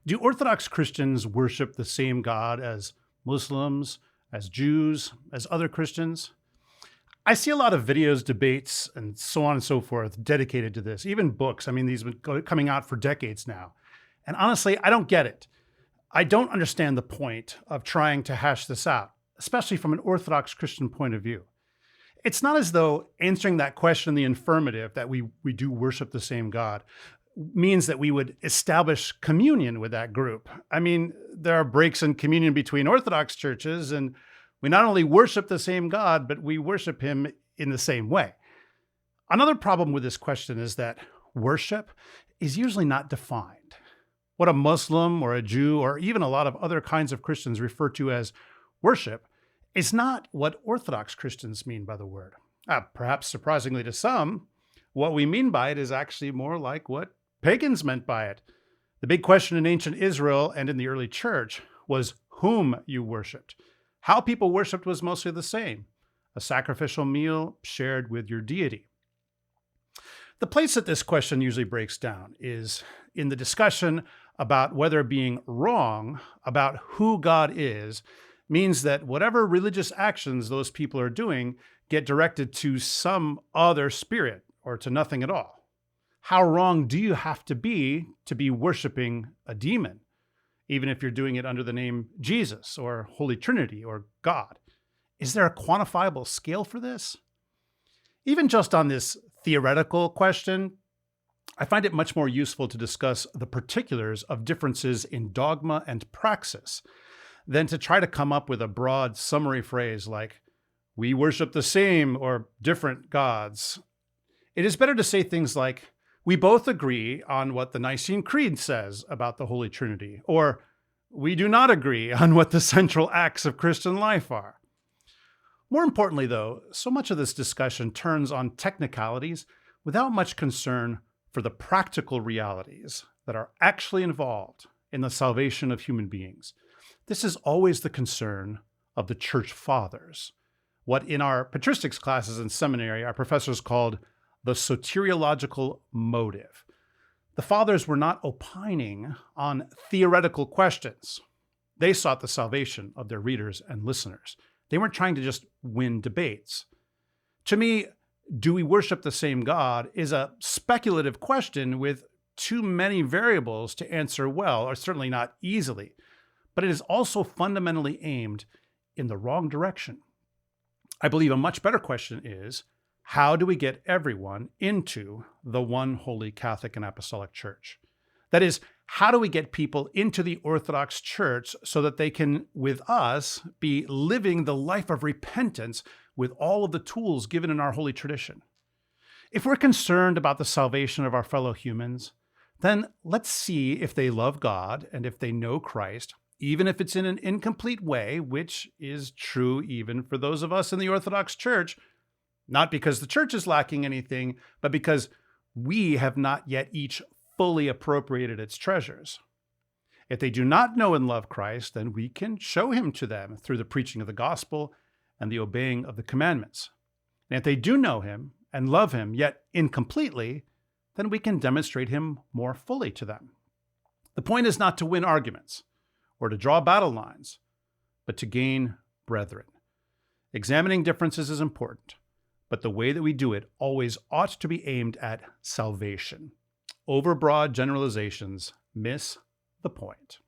Do Orthodox Christians worship the same God as Muslims, as Jews, as other Christians? I see a lot of videos, debates, and so on and so forth dedicated to this, even books. I mean, these have been coming out for decades now. And honestly, I don't get it. I don't understand the point of trying to hash this out, especially from an Orthodox Christian point of view. It's not as though answering that question in the affirmative, that we do worship the same God, means that we would establish communion with that group. I mean, there are breaks in communion between Orthodox churches, and we not only worship the same God, but we worship him in the same way. Another problem with this question is that worship is usually not defined. What a Muslim or a Jew or even a lot of other kinds of Christians refer to as worship is not what Orthodox Christians mean by the word. Perhaps surprisingly to some, what we mean by it is actually more like what pagans meant by it. The big question in ancient Israel and in the early church was whom you worshiped. How people worshiped was mostly the same: a sacrificial meal shared with your deity. The place that this question usually breaks down is in the discussion about whether being wrong about who God is means that whatever religious actions those people are doing get directed to some other spirit or to nothing at all. How wrong do you have to be worshiping a demon, even if you're doing it under the name Jesus or Holy Trinity or God? Is there a quantifiable scale for this? Even just on this theoretical question, I find it much more useful to discuss the particulars of differences in dogma and praxis than to try to come up with a broad summary phrase like, we worship the same or different gods. It is better to say things like, we both agree on what the Nicene Creed says about the Holy Trinity, or we do not agree on what the central acts of Christian life are. More importantly, though, so much of this discussion turns on technicalities without much concern for the practical realities that are actually involved in the salvation of human beings. This is always the concern of the church fathers, what in our patristics classes in seminary our professors called the soteriological motive. The fathers were not opining on theoretical questions. They sought the salvation of their readers and listeners. They weren't trying to just win debates. To me, do we worship the same God is a speculative question with too many variables to answer well, or certainly not easily. But it is also fundamentally aimed in the wrong direction. I believe a much better question is, how do we get everyone into the one holy Catholic and Apostolic Church? That is, how do we get people into the Orthodox Church so that they can, with us, be living the life of repentance with all of the tools given in our holy tradition? If we're concerned about the salvation of our fellow humans, then let's see if they love God and if they know Christ, even if it's in an incomplete way, which is true even for those of us in the Orthodox Church, not because the church is lacking anything, but because we have not yet each fully appropriated its treasures. If they do not know and love Christ, then we can show him to them through the preaching of the gospel and the obeying of the commandments. And if they do know him and love him, yet incompletely, then we can demonstrate him more fully to them. The point is not to win arguments or to draw battle lines, but to gain brethren. Examining differences is important, but the way that we do it always ought to be aimed at salvation. Overbroad generalizations miss the point.